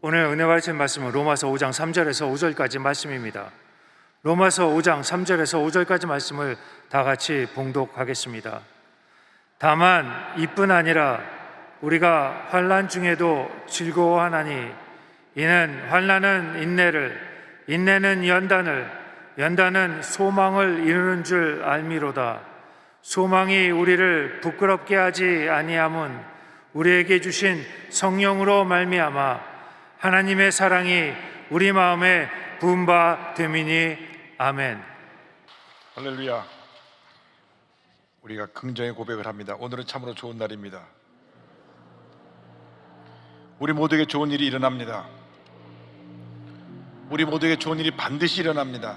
오늘 은혜 받으신 말씀은 로마서 5장 3절에서 5절까지 말씀입니다. 로마서 5장 3절에서 5절까지 말씀을 다 같이 봉독하겠습니다. 다만 이뿐 아니라 우리가 환난 중에도 즐거워하나니 이는 환난은 인내를, 인내는 연단을, 연단은 소망을 이루는 줄 알미로다. 소망이 우리를 부끄럽게 하지 아니함은 우리에게 주신 성령으로 말미암아 하나님의 사랑이 우리 마음에 부은 바 됨이니. 아멘. 할렐루야. 우리가 긍정의 고백을 합니다. 오늘은 참으로 좋은 날입니다. 우리 모두에게 좋은 일이 일어납니다. 우리 모두에게 좋은 일이 반드시 일어납니다.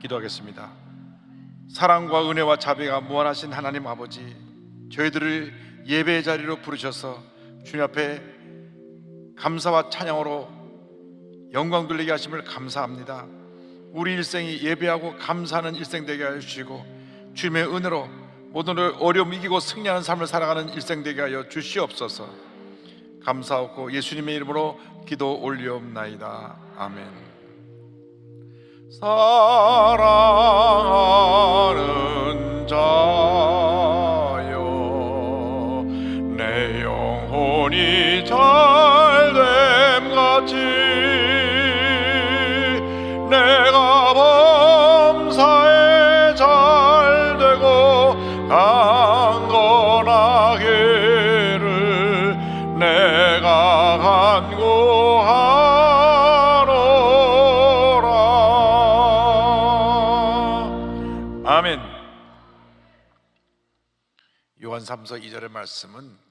기도하겠습니다. 사랑과 은혜와 자비가 무한하신 하나님 아버지, 저희들을 예배의 자리로 부르셔서 주님 앞에 감사와 찬양으로 영광 돌리게 하심을 감사합니다. 우리 일생이 예배하고 감사하는 일생 되게 하여 주시고, 주님의 은혜로 모든 어려움 이기고 승리하는 삶을 살아가는 일생 되게 하여 주시옵소서. 감사하고 예수님의 이름으로 기도 올리옵나이다. 아멘. 사랑하는 자여, 내 영혼이 잘됨 같이 내가 범사에 잘되고 강건하기를 내가 간구하노라. 아멘. 요한 3서 2절의 말씀은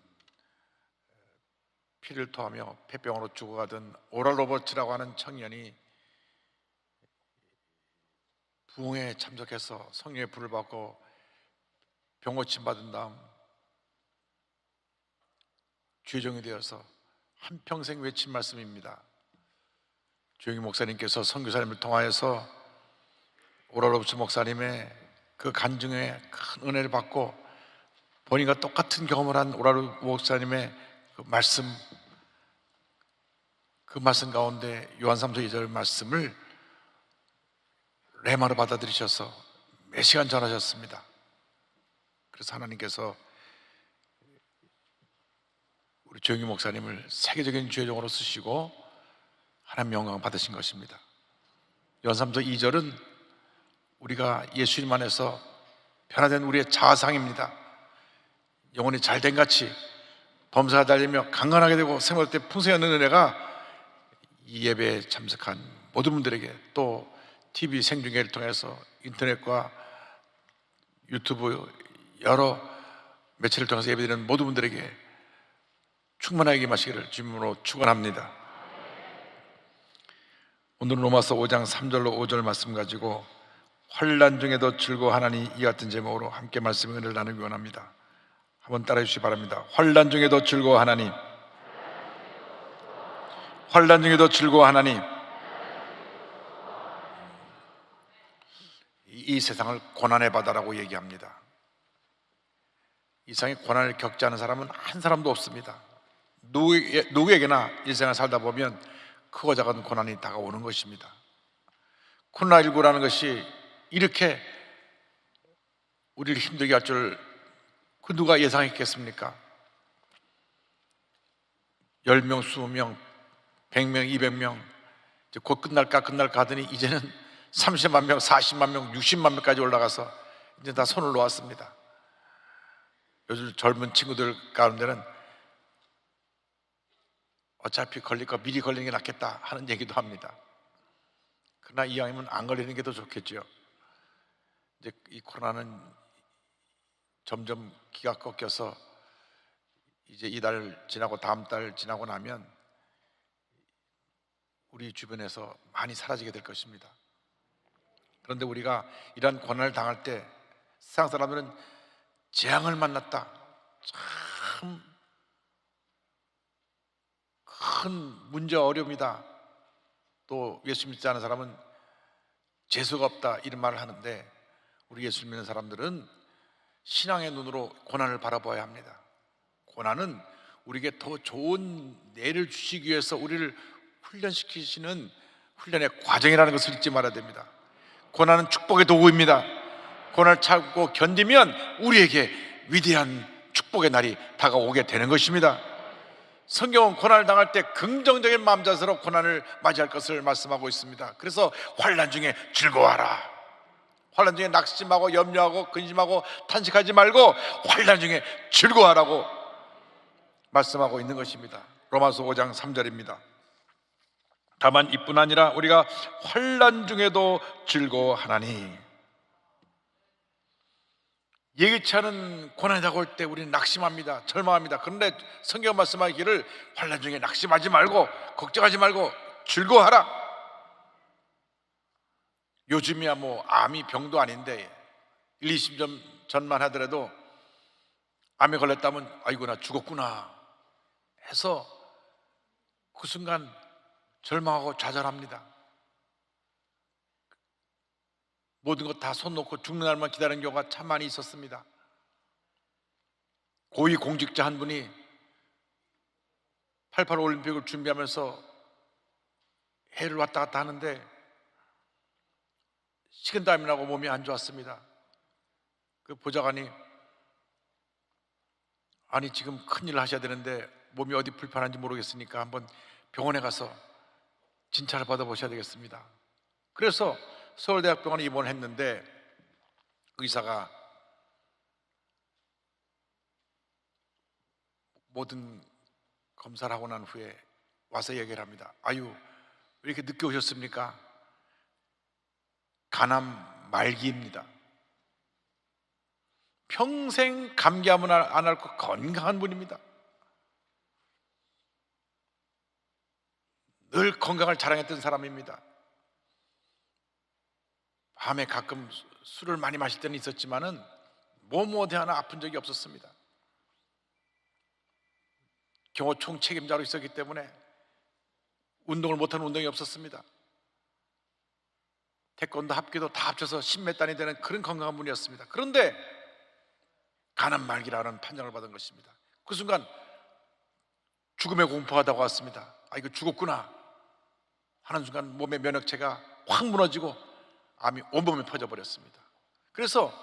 피를 토하며 폐병으로 죽어가던 오라 로버츠라고 하는 청년이 부흥에 참석해서 성령의 불을 받고 병고침 받은 다음 죄종이 되어서 한평생 외친 말씀입니다. 조영희 목사님께서 선교사님을 통하여서 오라 로버츠 목사님의 그 간증에 큰 은혜를 받고 본인과 똑같은 경험을 한 오라 로버츠 목사님의 그 말씀 가운데 요한 3서 2절 말씀을 레마로 받아들이셔서 몇 시간 전하셨습니다. 그래서 하나님께서 우리 조영희 목사님을 세계적인 죄종으로 쓰시고 하나님 영광을 받으신 것입니다. 요한 3서 2절은 우리가 예수님 안에서 변화된 우리의 자아상입니다. 영혼이 잘된 같이 범사가 달리며 강건하게 되고 생활 때 풍성한 은혜가 이 예배에 참석한 모든 분들에게, 또 TV 생중계를 통해서 인터넷과 유튜브 여러 매체를 통해서 예배드리는 모든 분들에게 충만하게 임하시기를 주님으로 축원합니다. 오늘은 로마서 5장 3절로 5절 말씀 가지고 환난 중에도 즐거워하나니 이 같은 제목으로 함께 말씀의 은혜를 나누기 원합니다. 한번 따라해 주시기 바랍니다. 환난 중에도 즐거워하나니, 환난 중에도 즐거워하나니. 이 세상을 고난의 바다라고 얘기합니다. 이 세상에 고난을 겪지 않은 사람은 한 사람도 없습니다. 누구에게나 일생을 살다 보면 크고 작은 고난이 다가오는 것입니다. 코로나19라는 것이 이렇게 우리를 힘들게 할 줄 그 누가 예상했겠습니까? 10명, 20명, 100명, 200명 이제 곧 끝날까 하더니 이제는 30만 명, 40만 명, 60만 명까지 올라가서 이제 다 손을 놓았습니다. 요즘 젊은 친구들 가운데는 어차피 걸릴 거 미리 걸리는 게 낫겠다 하는 얘기도 합니다. 그러나 이왕이면 안 걸리는 게 더 좋겠죠. 이제 이 코로나는 점점 기가 꺾여서 이제 이달 지나고 다음 달 지나고 나면 우리 주변에서 많이 사라지게 될 것입니다. 그런데 우리가 이러한 고난을 당할 때 세상 사람들은 재앙을 만났다, 참 큰 문제 어려움이다, 또 예수 믿지 않은 사람은 재수가 없다 이런 말을 하는데, 우리 예수 믿는 사람들은 신앙의 눈으로 고난을 바라봐야 합니다. 고난은 우리에게 더 좋은 내일을 주시기 위해서 우리를 훈련시키시는 훈련의 과정이라는 것을 잊지 말아야 됩니다. 고난은 축복의 도구입니다. 고난을 참고 견디면 우리에게 위대한 축복의 날이 다가오게 되는 것입니다. 성경은 고난을 당할 때 긍정적인 마음자세로 고난을 맞이할 것을 말씀하고 있습니다. 그래서 환난 중에 즐거워하라. 환난 중에 낙심하고 염려하고 근심하고 탄식하지 말고 환난 중에 즐거워하라고 말씀하고 있는 것입니다. 로마서 5장 3절입니다. 다만 이뿐 아니라 우리가 환난 중에도 즐거워하나니. 예기치 않은 고난이 다가올 때 우리는 낙심합니다. 절망합니다. 그런데 성경 말씀하기를 환난 중에 낙심하지 말고 걱정하지 말고 즐거워하라. 요즘이야 뭐 암이 병도 아닌데 1, 20년 전만 하더라도 암에 걸렸다면 아이고 나 죽었구나 해서 그 순간 절망하고 좌절합니다. 모든 것 다 손 놓고 죽는 날만 기다리는 경우가 참 많이 있었습니다. 고위 공직자 한 분이 88 올림픽을 준비하면서 해를 왔다 갔다 하는데 식은땀이 나고 몸이 안 좋았습니다. 그 보좌관이 아니 지금 큰일 하셔야 되는데 몸이 어디 불편한지 모르겠으니까 한번 병원에 가서 진찰을 받아보셔야 되겠습니다. 그래서 서울대학병원에 입원을 했는데 의사가 모든 검사를 하고 난 후에 와서 얘기를 합니다. 아유 왜 이렇게 늦게 오셨습니까? 간암 말기입니다. 평생 감기하면 안 앓고 건강한 분입니다. 늘 건강을 자랑했던 사람입니다. 밤에 가끔 술을 많이 마실 때는 있었지만은 몸 어디 하나 아픈 적이 없었습니다. 경호총 책임자로 있었기 때문에 운동을 못하는 운동이 없었습니다. 태권도 합기도 다 합쳐서 10몇 단이 되는 그런 건강한 분이었습니다. 그런데 간암 말기라는 판정을 받은 것입니다. 그 순간 죽음의 공포가 다가왔습니다. 아 이거 죽었구나 하는 순간 몸의 면역체가 확 무너지고 암이 온몸에 퍼져버렸습니다. 그래서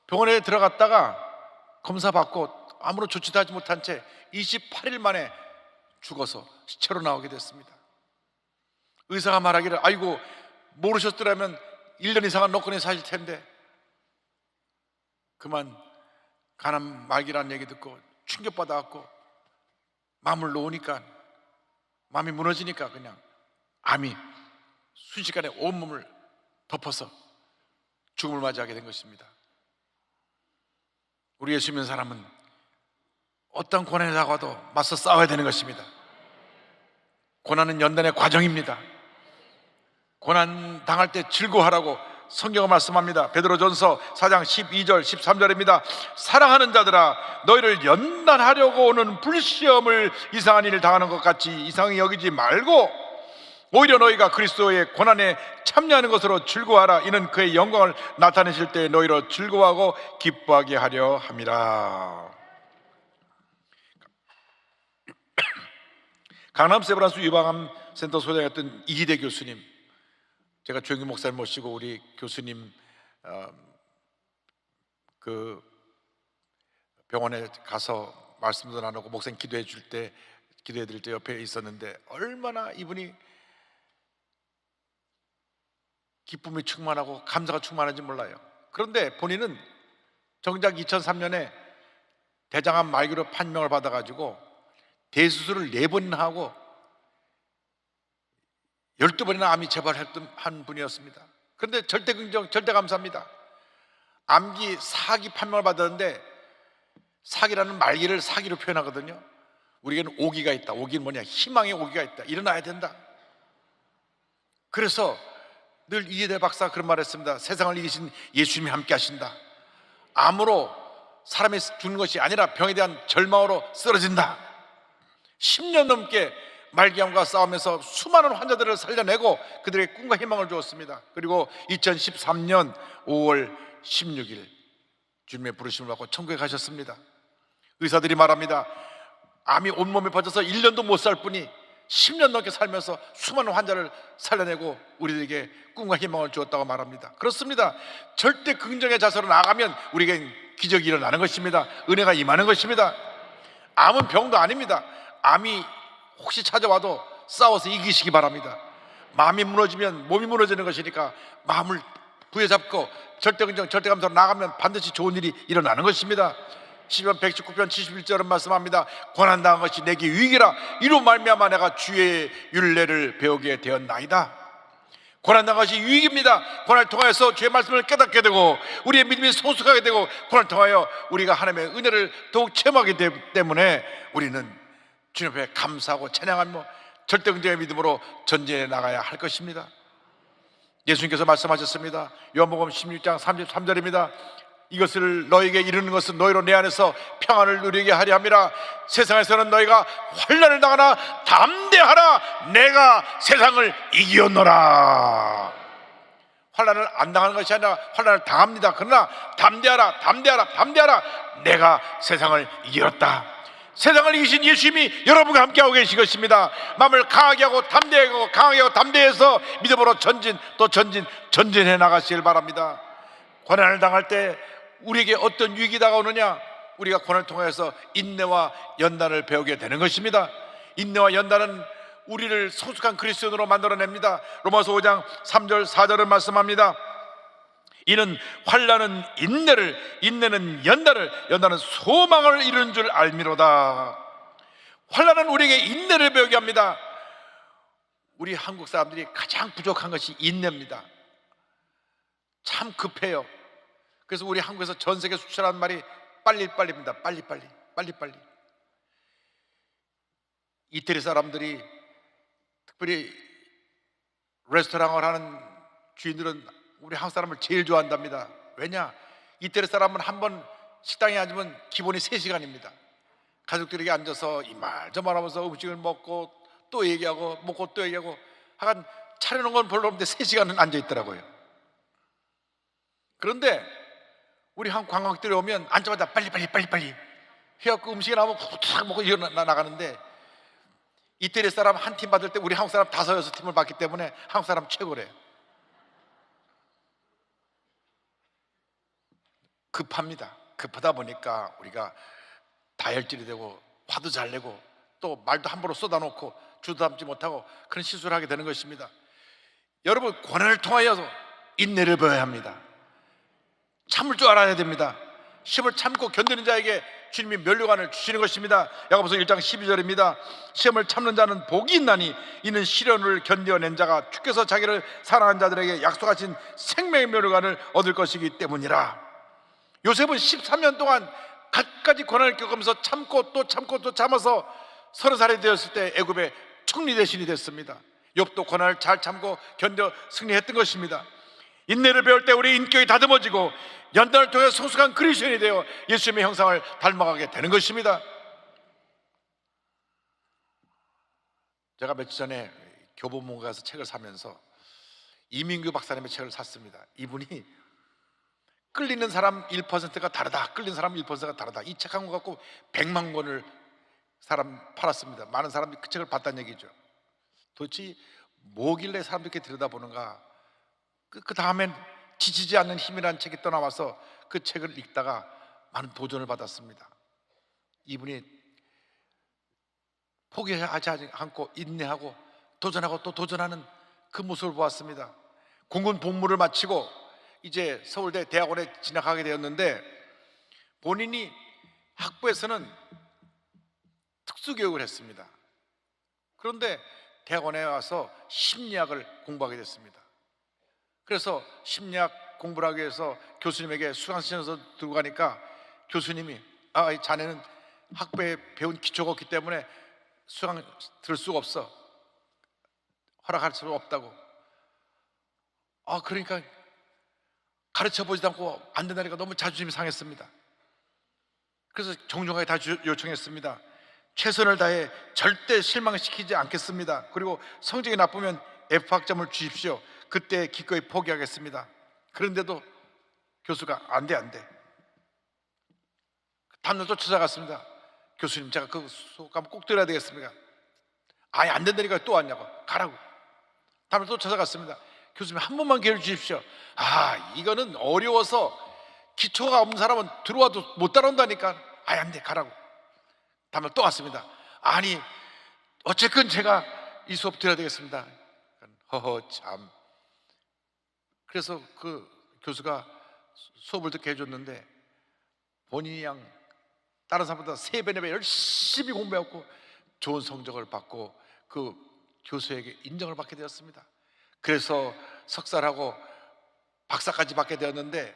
병원에 들어갔다가 검사받고 아무런 조치도 하지 못한 채 28일 만에 죽어서 시체로 나오게 됐습니다. 의사가 말하기를 아이고 모르셨더라면 1년 이상은 노건에 사실 텐데 그만 간암 말기라는 얘기 듣고 충격받아갖고 마음을 놓으니까 마음이 무너지니까 그냥 암이 순식간에 온몸을 덮어서 죽음을 맞이하게 된 것입니다. 우리 예수 믿는 사람은 어떤 고난이 다가와도 맞서 싸워야 되는 것입니다. 고난은 연단의 과정입니다. 고난 당할 때 즐거워하라고 성경은 말씀합니다. 베드로전서 4장 12절 13절입니다. 사랑하는 자들아 너희를 연단하려고 오는 불시험을 이상한 일을 당하는 것 같이 이상히 여기지 말고 오히려 너희가 그리스도의 고난에 참여하는 것으로 즐거워하라. 이는 그의 영광을 나타내실 때 너희로 즐거워하고 기뻐하게 하려 함이라. 강남 세브란스 유방암 센터 소장이었던 이희대 교수님, 제가 조영기 목사님 모시고 우리 교수님 그 병원에 가서 말씀도 나누고 목사님 기도해 드릴 때 옆에 있었는데 얼마나 이분이 기쁨이 충만하고 감사가 충만한지 몰라요. 그런데 본인은 정작 2003년에 대장암 말기로 판명을 받아가지고 대수술을 4번이나 하고 12번이나 암이 재발한 분이었습니다. 그런데 절대 긍정, 절대 감사합니다. 암기 4기 판명을 받았는데 사기라는 말기를 사기로 표현하거든요. 우리에게는 오기가 있다. 오기는 뭐냐? 희망의 오기가 있다. 일어나야 된다. 그래서 늘 이해대 박사가 그런 말을 했습니다. 세상을 이기신 예수님이 함께 하신다. 암으로 사람이 죽는 것이 아니라 병에 대한 절망으로 쓰러진다. 10년 넘게 말기암과 싸우면서 수많은 환자들을 살려내고 그들에게 꿈과 희망을 주었습니다. 그리고 2013년 5월 16일 주님의 부르심을 받고 천국에 가셨습니다. 의사들이 말합니다. 암이 온몸에 퍼져서 1년도 못 살 뿐이 10년 넘게 살면서 수많은 환자를 살려내고 우리들에게 꿈과 희망을 주었다고 말합니다. 그렇습니다. 절대 긍정의 자세로 나가면 우리에겐 기적이 일어나는 것입니다. 은혜가 임하는 것입니다. 암은 병도 아닙니다. 암이 혹시 찾아와도 싸워서 이기시기 바랍니다. 마음이 무너지면 몸이 무너지는 것이니까 마음을 부여잡고 절대긍정, 절대감사로 나가면 반드시 좋은 일이 일어나는 것입니다. 시편 119편 71절은 말씀합니다. 고난당한 것이 내게 유익이라 이로 말미암아 내가 주의 율례를 배우게 되었나이다. 고난당한 것이 유익입니다. 고난을 통하여서 주의 말씀을 깨닫게 되고 우리의 믿음이 성숙하게 되고 고난을 통하여 우리가 하나님의 은혜를 더욱 체험하기 때문에 우리는 주님 앞에 감사하고 찬양하며 절대긍정의 믿음으로 전진해 나가야 할 것입니다. 예수님께서 말씀하셨습니다. 요한복음 16장 33절입니다. 이것을 너에게 이르는 것은 너희로 내 안에서 평안을 누리게 하려 함이라. 세상에서는 너희가 환난을 당하나 담대하라. 내가 세상을 이기었노라. 환난을 안 당하는 것이 아니라 환난을 당합니다. 그러나 담대하라, 담대하라, 담대하라. 내가 세상을 이겼다. 세상을 이기신 예수님이 여러분과 함께하고 계신 것입니다. 마음을 강하게 하고 담대하고 강하게 하고 담대해서 믿음으로 전진 또 전진해 나가시길 바랍니다. 고난을 당할 때 우리에게 어떤 위기 다가오느냐? 우리가 고난을 통해서 인내와 연단을 배우게 되는 것입니다. 인내와 연단은 우리를 성숙한 그리스도인으로 만들어냅니다. 로마서 5장 3절 4절은 말씀합니다. 이는 환난은 인내를, 인내는 연단을, 연단은 소망을 이루는 줄 알미로다. 환난은 우리에게 인내를 배우게 합니다. 우리 한국 사람들이 가장 부족한 것이 인내입니다. 참 급해요. 그래서 우리 한국에서 전 세계 수출하는 말이 빨리빨리입니다. 빨리빨리. 이태리 사람들이, 특별히 레스토랑을 하는 주인들은 우리 한국 사람을 제일 좋아한답니다. 왜냐? 이태리 사람은 한 번 식당에 앉으면 기본이 3시간입니다. 가족들에게 앉아서 이 말 저 말하면서 음식을 먹고 또 얘기하고 먹고 또 얘기하고 하여간 차려놓은 건 별로 없는데 3시간은 앉아있더라고요. 그런데 우리 한국 관광객들이 오면 앉자마자 빨리 해갖고 음식이 나오면 후딱 먹고 일어나 나가는데, 이태리 사람 한 팀 받을 때 우리 한국 사람 5, 6팀을 받기 때문에 한국 사람 최고래요. 급합니다. 급하다 보니까 우리가 다혈질이 되고 화도 잘 내고 또 말도 함부로 쏟아놓고 주도 담지 못하고 그런 실수를 하게 되는 것입니다. 여러분, 고난을 통하여서 인내를 배워야 합니다. 참을 줄 알아야 됩니다. 시험을 참고 견디는 자에게 주님이 면류관을 주시는 것입니다. 야고보서 1장 12절입니다. 시험을 참는 자는 복이 있나니 이는 시련을 견뎌낸 자가 주께서 자기를 사랑하는 자들에게 약속하신 생명의 면류관을 얻을 것이기 때문이라. 요셉은 13년 동안 갖가지 고난을 겪으면서 참고 또 참아서 30살이 되었을 때 애굽의 총리 대신이 됐습니다. 욥도 고난을 잘 참고 견뎌 승리했던 것입니다. 인내를 배울 때 우리 인격이 다듬어지고 연단을 통해 성숙한 그리스도인이 되어 예수님의 형상을 닮아가게 되는 것입니다. 제가 며칠 전에 교보문고에 가서 책을 사면서 이민규 박사님의 책을 샀습니다. 이분이 끌리는 사람 1%가 다르다, 끌리는 사람 1%가 다르다, 이 책 한 권 갖고 100만 권을 사람 팔았습니다. 많은 사람들이 그 책을 봤다는 얘기죠. 도대체 뭐길래 사람들이 이렇게 들여다보는가. 그 다음엔 지치지 않는 힘이라는 책이 또 나와서 그 책을 읽다가 많은 도전을 받았습니다. 이분이 포기하지 않고 인내하고 도전하고 또 도전하는 그 모습을 보았습니다. 공군 복무를 마치고 이제 서울대 대학원에 진학하게 되었는데, 본인이 학부에서는 특수교육을 했습니다. 그런데 대학원에 와서 심리학을 공부하게 됐습니다. 그래서 심리학 공부를 하기 위해서 교수님에게 수강신청서 들고 가니까 교수님이 자네는 학부에 배운 기초가 없기 때문에 수강 들을 수가 없어, 허락할 수 없다고. 그러니까 가르쳐보지도 않고 안 된다니까 너무 자존심이 상했습니다. 그래서 정중하게 다 요청했습니다. 최선을 다해 절대 실망시키지 않겠습니다. 그리고 성적이 나쁘면 F학점을 주십시오. 그때 기꺼이 포기하겠습니다. 그런데도 교수가 안 돼. 다음날 또 찾아갔습니다. 교수님, 제가 그 수업 한번 꼭 들어야 되겠습니까? 아예 안 된다니까 또 왔냐고. 가라고. 다음에 또 찾아갔습니다. 교수님, 한 번만 기회를 주십시오. 이거는 어려워서 기초가 없는 사람은 들어와도 못 따라온다니까. 아예 안 돼, 가라고. 다음에 또 왔습니다. 아니, 어쨌건 제가 이 수업 들어야 되겠습니다. 허허 참. 그래서 그 교수가 수업을 듣게 해줬는데 본인이 다른 사람보다 3배, 4배 열심히 공부했고 좋은 성적을 받고 그 교수에게 인정을 받게 되었습니다. 그래서 석사를 하고 박사까지 받게 되었는데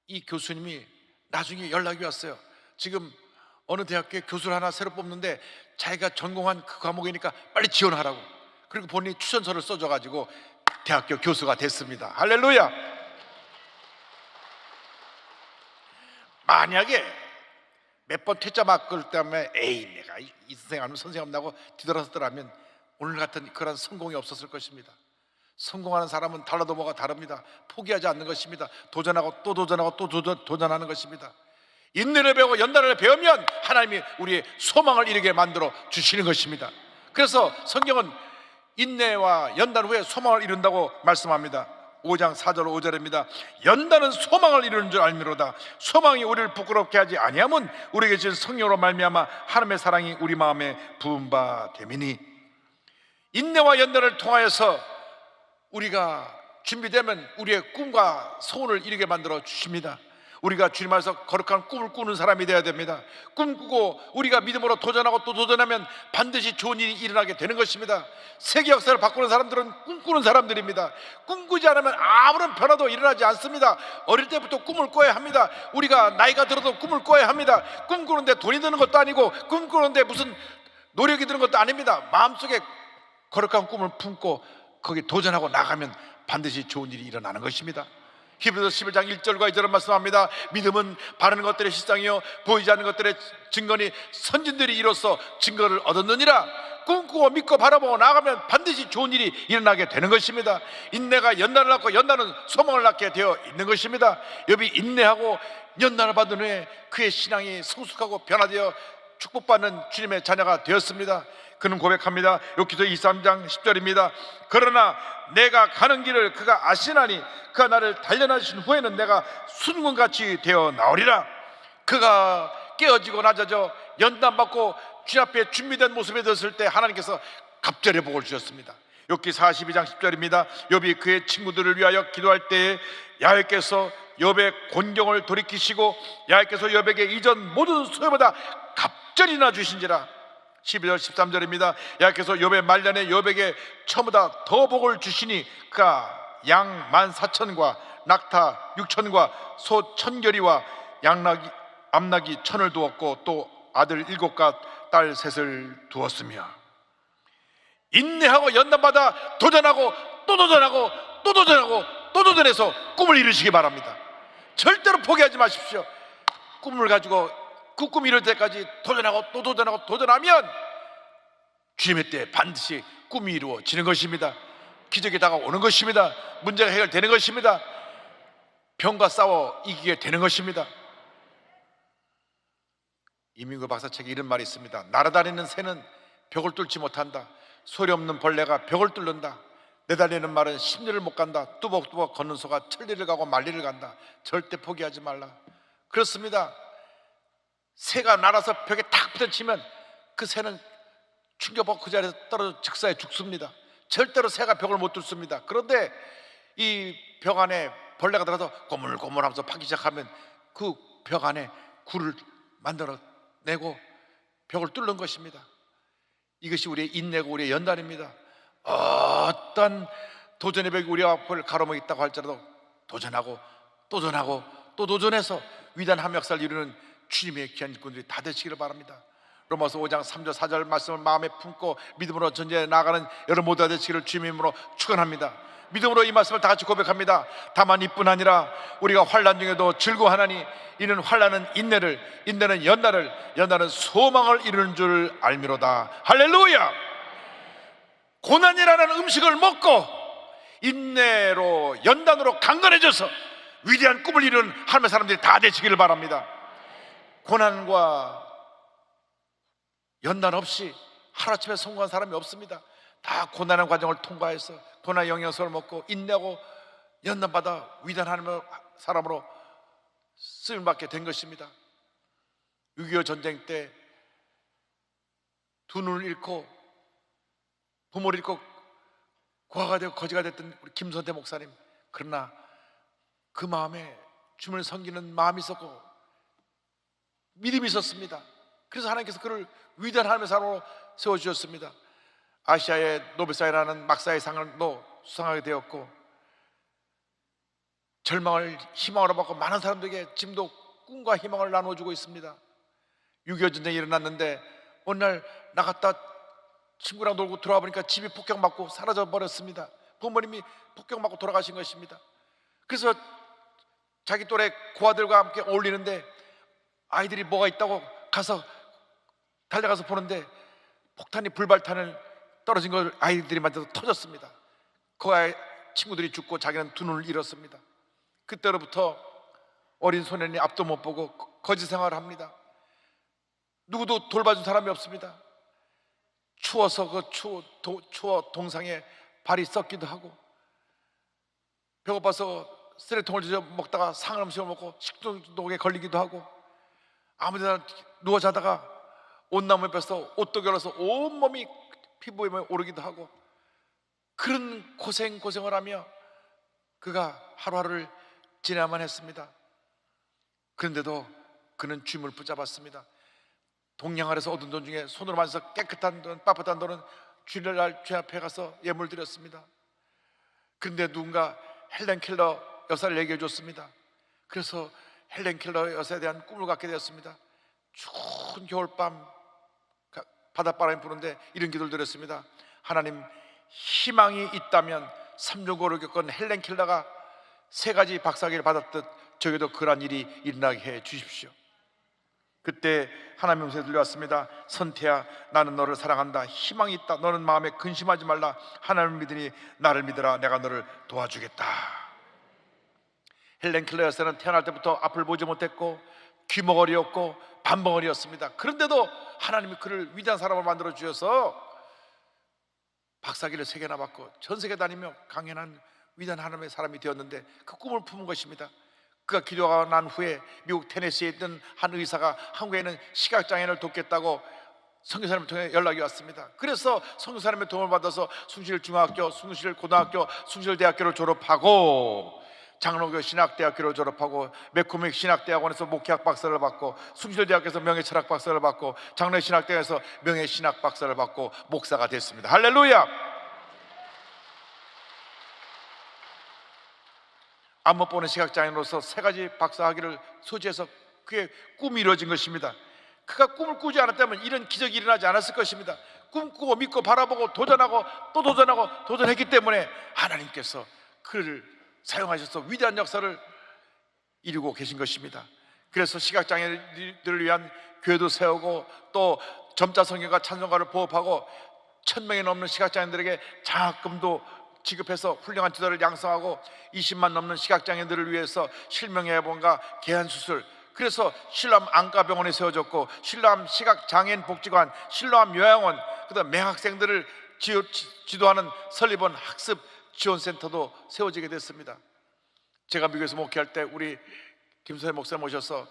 이 교수님이 나중에 연락이 왔어요. 지금 어느 대학교에 교수를 하나 새로 뽑는데 자기가 전공한 그 과목이니까 빨리 지원하라고. 그리고 본인이 추천서를 써줘가지고 대학교 교수가 됐습니다. 할렐루야. 만약에 몇 번 퇴짜 맞을 때문에 내가 이 선생 아니면 선생님 없나고 뒤돌아섰더라면 오늘 같은 그런 성공이 없었을 것입니다. 성공하는 사람은 달라도 뭐가 다릅니다. 포기하지 않는 것입니다. 도전하고 또 도전하고 또 도전하는 것입니다. 인내를 배우고 연단을 배우면 하나님이 우리의 소망을 이루게 만들어 주시는 것입니다. 그래서 성경은 인내와 연단 후에 소망을 이룬다고 말씀합니다. 5장 4절 5절입니다. 연단은 소망을 이루는 줄 알미로다. 소망이 우리를 부끄럽게 하지 아니하면 우리에게 주신 성령으로 말미암아 하나님의 사랑이 우리 마음에 부은 바 됨이니. 인내와 연단을 통하여서 우리가 준비되면 우리의 꿈과 소원을 이루게 만들어 주십니다. 우리가 주님 안에서 거룩한 꿈을 꾸는 사람이 되어야 됩니다. 꿈꾸고 우리가 믿음으로 도전하고 또 도전하면 반드시 좋은 일이 일어나게 되는 것입니다. 세계 역사를 바꾸는 사람들은 꿈꾸는 사람들입니다. 꿈꾸지 않으면 아무런 변화도 일어나지 않습니다. 어릴 때부터 꿈을 꿔야 합니다. 우리가 나이가 들어도 꿈을 꿔야 합니다. 꿈꾸는데 돈이 드는 것도 아니고 꿈꾸는데 무슨 노력이 드는 것도 아닙니다. 마음속에 거룩한 꿈을 품고 거기 도전하고 나가면 반드시 좋은 일이 일어나는 것입니다. 히브리서 11장 1절과 2절은 말씀합니다. 믿음은 바라는 것들의 실상이요 보이지 않는 것들의 증거니 선진들이 이로써 증거를 얻었느니라. 꿈꾸고 믿고 바라보고 나가면 반드시 좋은 일이 일어나게 되는 것입니다. 인내가 연단을 낳고 연단은 소망을 낳게 되어 있는 것입니다. 욥이 인내하고 연단을 받은 후에 그의 신앙이 성숙하고 변화되어 축복받는 주님의 자녀가 되었습니다. 그는 고백합니다. 욥기서 23장 10절입니다. 그러나 내가 가는 길을 그가 아시나니 그가 나를 단련하신 후에는 내가 순금같이 되어 나오리라. 그가 깨어지고 낮아져 연단받고 주님 앞에 준비된 모습에 들었을 때 하나님께서 갑절의 복을 주셨습니다. 욥기 42장 10절입니다. 욥이 그의 친구들을 위하여 기도할 때에 야훼께서 욥의 곤경을 돌이키시고 야훼께서 욥에게 이전 모든 소유보다 갑절이나 주신지라. 12절 13절입니다. 야훼께서 욥의 말년에 욥에게 처음보다 더 복을 주시니 그가 양 14,000과 낙타 6,000과 소 1,000결이와 암나귀 1,000을 두었고 또 아들 7과 딸 3을 두었으며. 인내하고 연단받아 도전하고 또 도전하고 또 도전하고 또 도전해서 꿈을 이루시기 바랍니다. 절대로 포기하지 마십시오. 꿈을 가지고 그 꿈 이룰 때까지 도전하고 또 도전하고 도전하면 주님의 때에 반드시 꿈이 이루어지는 것입니다. 기적이 다가오는 것입니다. 문제가 해결되는 것입니다. 병과 싸워 이기게 되는 것입니다. 이민구 박사 책에 이런 말이 있습니다. 날아다니는 새는 벽을 뚫지 못한다. 소리 없는 벌레가 벽을 뚫는다. 내달리는 말은 십리를 못 간다. 뚜벅뚜벅 걷는 소가 천리를 가고 만리를 간다. 절대 포기하지 말라. 그렇습니다. 새가 날아서 벽에 탁 부딪히면 그 새는 충격받고 그 자리에서 떨어져 즉사에 죽습니다. 절대로 새가 벽을 못 뚫습니다. 그런데 이 벽 안에 벌레가 들어서 꼬물꼬물하면서 파기 시작하면 그 벽 안에 굴을 만들어 내고 벽을 뚫는 것입니다. 이것이 우리의 인내고 우리의 연단입니다. 어떤 도전의 벽이 우리 앞을 가로막고 있다고 할지라도 도전하고 또 도전하고 또 도전해서 위대한 한 역사를 이루는 주님의 귀한 일꾼들이 다 되시기를 바랍니다. 로마서 5장 3절 4절 말씀을 마음에 품고 믿음으로 전쟁에 나가는 여러분 모두가 되시기를 주님의 이름으로 축원합니다. 믿음으로 이 말씀을 다 같이 고백합니다. 다만 이뿐 아니라 우리가 환난 중에도 즐거워하나니 이는 환난은 인내를, 인내는 연단을, 연단은 소망을 이루는 줄 알미로다. 할렐루야. 고난이라는 음식을 먹고 인내로 연단으로 강건해져서 위대한 꿈을 이루는 하나님의 사람들이 다 되시기를 바랍니다. 고난과 연단 없이 하루아침에 성공한 사람이 없습니다. 다 고난의 과정을 통과해서 고난의 영양소를 먹고 인내하고 연단받아 위대한 하나님의 사람으로 쓰임받게 된 것입니다. 6.25 전쟁 때 두 눈을 잃고 부모를 잃고 고아가 되고 거지가 됐던 우리 김선태 목사님, 그러나 그 마음에 주님을 섬기는 마음이 있었고 믿음이 있었습니다. 그래서 하나님께서 그를 위대한 하나님의 사람으로 세워주셨습니다. 아시아의 노벨상이라는 막사의 상을도 수상하게 되었고 절망을 희망으로 받고 많은 사람들에게 지금도 꿈과 희망을 나눠주고 있습니다. 6.25 전쟁이 일어났는데 어느 날 나갔다 친구랑 놀고 들어와 보니까 집이 폭격맞고 사라져버렸습니다. 부모님이 폭격맞고 돌아가신 것입니다. 그래서 자기 또래 고아들과 함께 어울리는데 아이들이 뭐가 있다고 가서 달려가서 보는데 폭탄이 불발탄을 떨어진 걸 아이들이 만져서 터졌습니다. 그 아이 친구들이 죽고 자기는 두 눈을 잃었습니다. 그때로부터 어린 소년이 앞도 못 보고 거지 생활을 합니다. 누구도 돌봐준 사람이 없습니다. 추워서 추워 동상에 발이 썩기도 하고 배고파서 쓰레통을 쥐어 먹다가 상한 음식을 먹고 식중독에 걸리기도 하고 아무데나 누워 자다가 온나무 옆에서 옷도 결어서 온몸이 피부에 오르기도 하고 그런 고생을 하며 그가 하루하루를 지내야만 했습니다. 그런데도 그는 주님을 붙잡았습니다. 동양 아래서 얻은 돈 중에 손으로 만져서 깨끗한 돈, 빳빳한 돈은 주일날 죄 앞에 가서 예물 드렸습니다. 그런데 누군가 헬렌 켈러 여사를 얘기해 줬습니다. 그래서 헬렌 켈러 여사에 대한 꿈을 갖게 되었습니다. 추운 겨울밤 바닷바람이 부는데 이런 기도를 드렸습니다. 하나님, 희망이 있다면 3.15를 겪은 헬렌 켈러가 3가지 박사학위를 받았듯 저에게도 그러한 일이 일어나게 해 주십시오. 그때 하나님의 음성이 들려왔습니다. 선태야, 나는 너를 사랑한다. 희망이 있다. 너는 마음에 근심하지 말라. 하나님을 믿으니 나를 믿으라. 내가 너를 도와주겠다. 헬렌 켈러 여사는 태어날 때부터 앞을 보지 못했고 귀머거리였고 반벙어리였습니다. 그런데도 하나님이 그를 위대한 사람을 만들어 주셔서 박사학위를 3개나 받고 전 세계 다니며 강연한 위대한 하나님의 사람이 되었는데 그 꿈을 품은 것입니다. 그가 기도가 난 후에 미국 테네시에 있던 한 의사가 한국에 있는 시각장애인을 돕겠다고 선교사님을 통해 연락이 왔습니다. 그래서 선교사님의 도움을 받아서 숭실중학교, 숭실고등학교, 숭실대학교를 졸업하고 장로교 신학대학교를 졸업하고 맥코믹 신학대학원에서 목회학 박사를 받고 숭실대학교에서 명예철학 박사를 받고 장로 신학대학에서 명예신학 박사를 받고 목사가 됐습니다. 할렐루야! 안 못 보는 시각장애인으로서 3가지 박사학위를 소지해서 그의 꿈이 이루어진 것입니다. 그가 꿈을 꾸지 않았다면 이런 기적이 일어나지 않았을 것입니다. 꿈꾸고 믿고 바라보고 도전하고 또 도전하고 도전했기 때문에 하나님께서 그를 사용하셔서 위대한 역사를 이루고 계신 것입니다. 그래서 시각장애인들을 위한 교회도 세우고 또 점자 성경과 찬송가를 보급하고 1000명이 넘는 시각장애인들에게 장학금도 지급해서 훌륭한 지도를 양성하고 20만 넘는 시각장애인들을 위해서 실명예방과 개한수술, 그래서 실로암 안과병원이 세워졌고 실로암 시각장애인 복지관, 실로암 요양원, 그다음 맹학생들을 지도하는 설립원 학습 지원센터도 세워지게 됐습니다. 제가 미국에서 목회할 때 우리 김선태 목사님 모셔서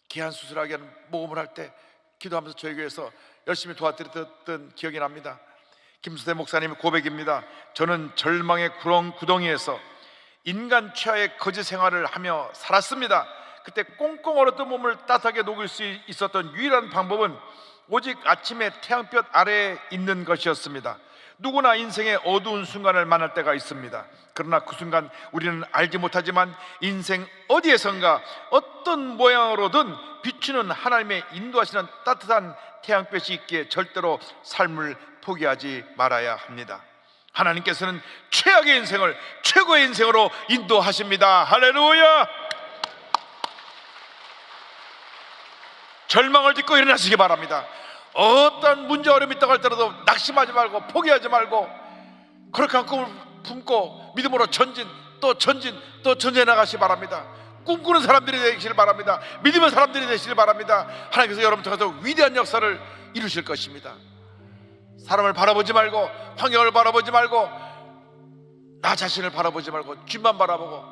개한수술하게 하는 모험을 할 때 기도하면서 저희 교회에서 열심히 도와드렸던 기억이 납니다. 김수대 목사님의 고백입니다. 저는 절망의 구덩이에서 인간 최하의 거지 생활을 하며 살았습니다. 그때 꽁꽁 얼었던 몸을 따뜻하게 녹일 수 있었던 유일한 방법은 오직 아침에 태양볕 아래에 있는 것이었습니다. 누구나 인생의 어두운 순간을 만날 때가 있습니다. 그러나 그 순간 우리는 알지 못하지만 인생 어디에선가 어떤 모양으로든 비추는 하나님의 인도하시는 따뜻한 태양볕이 있기에 절대로 삶을 포기하지 말아야 합니다. 하나님께서는 최악의 인생을 최고의 인생으로 인도하십니다. 할렐루야! 절망을 딛고 일어나시기 바랍니다. 어떤 문제 어려움이 있다고 할때라도 낙심하지 말고 포기하지 말고 그렇게 한 꿈을 품고 믿음으로 전진 또 전진 또 전진해 나가시기 바랍니다. 꿈꾸는 사람들이 되시길 바랍니다. 믿음의 사람들이 되시길 바랍니다. 하나님께서 여러분 통해서 위대한 역사를 이루실 것입니다. 사람을 바라보지 말고, 환경을 바라보지 말고, 나 자신을 바라보지 말고 주님만 바라보고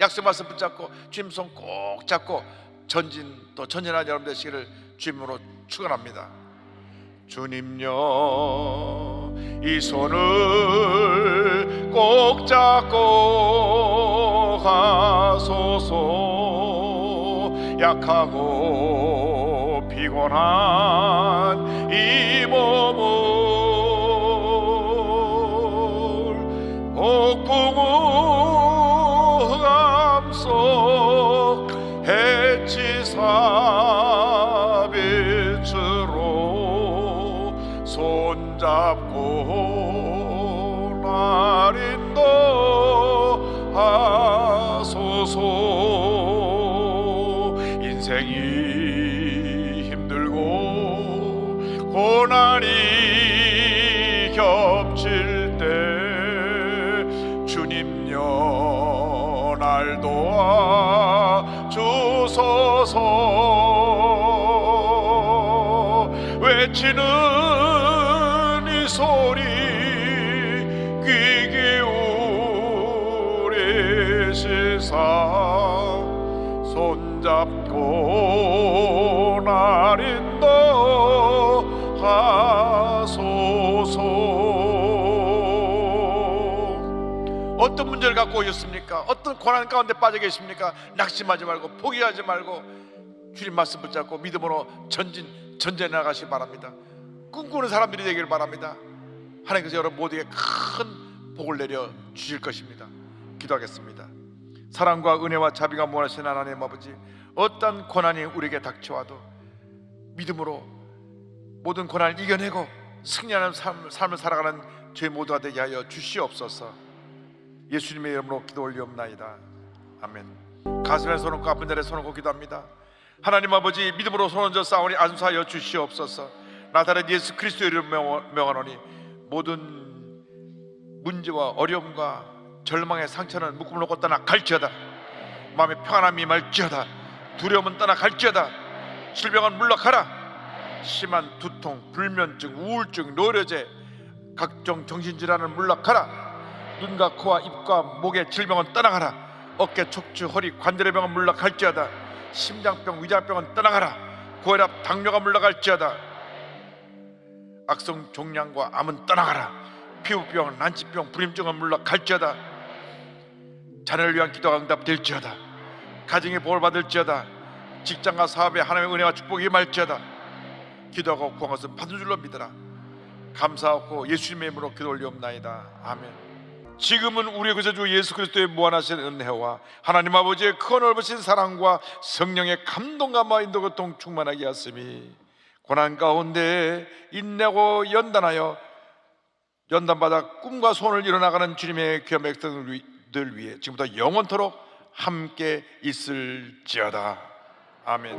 약속 말씀 붙잡고 주님 손 꼭 잡고 전진한 여러분 되시기를 주님으로 축원합니다. 주님여, 이 손을 꼭 잡고 가소서. 약하고 피곤한 이 몸을 옥붕우 감속 해치사 빛으로 손잡고 날 인도하소서. 인생이 힘들고 고난이 겹칠 때 주님여, 날 도와 주소서. 외치는 이 소리 귀 기울이시사 손잡고 날 인도하소서. 어떤 문제를 갖고 오셨습니까? 어떤 고난 가운데 빠져 계십니까? 낙심하지 말고 포기하지 말고 주님 말씀 붙잡고 믿음으로 전진해 나가시기 바랍니다. 꿈꾸는 사람들이 되길 바랍니다. 하나님께서 여러분 모두에게 큰 복을 내려 주실 것입니다. 기도하겠습니다. 사랑과 은혜와 자비가 무한하신 하나님 아버지, 어떤 고난이 우리에게 닥쳐와도 믿음으로 모든 고난을 이겨내고 승리하는 삶을 살아가는 저희 모두가 되게 하여 주시옵소서. 예수님의 이름으로 기도 올리옵나이다. 아멘. 가슴에 손 얹고 아픈 자리에 손 얹고 기도합니다. 하나님 아버지, 믿음으로 손 얹어 싸우니 안수하여 주시옵소서. 나사렛 예수 그리스도의 이름으로 명하노니 모든 문제와 어려움과 절망의 상처는 묶음을 놓고 떠나갈지어다. 마음의 평안함이 임할지어다. 두려움은 떠나갈지어다. 질병은 물러가라. 심한 두통, 불면증, 우울증, 노려제, 각종 정신질환은 물러가라. 눈과 코와 입과 목의 질병은 떠나가라. 어깨, 척추, 허리, 관절의 병은 물러갈지어다. 심장병, 위장병은 떠나가라. 고혈압, 당뇨가 물러갈지어다. 악성 종양과 암은 떠나가라. 피부병, 난치병, 불임증은 물러갈지어다. 자녀를 위한 기도가 응답될지어다. 가정의 복을 받을지어다. 직장과 사업에 하나님의 은혜와 축복이 임할지어다. 기도하고 구한 것은 받은 줄로 믿어라. 감사하고 예수님의 이름으로 기도 올리옵나이다. 아멘. 지금은 우리의 구세주 예수 그리스도의 무한하신 은혜와 하나님 아버지의 큰 넓으신 사랑과 성령의 감동감과 인도교통 충만하게 하심이 고난 가운데 인내하고 연단받아 꿈과 소원을 이뤄나가는 주님의 귀한 백성들 위해 지금부터 영원토록 함께 있을지어다. 아멘.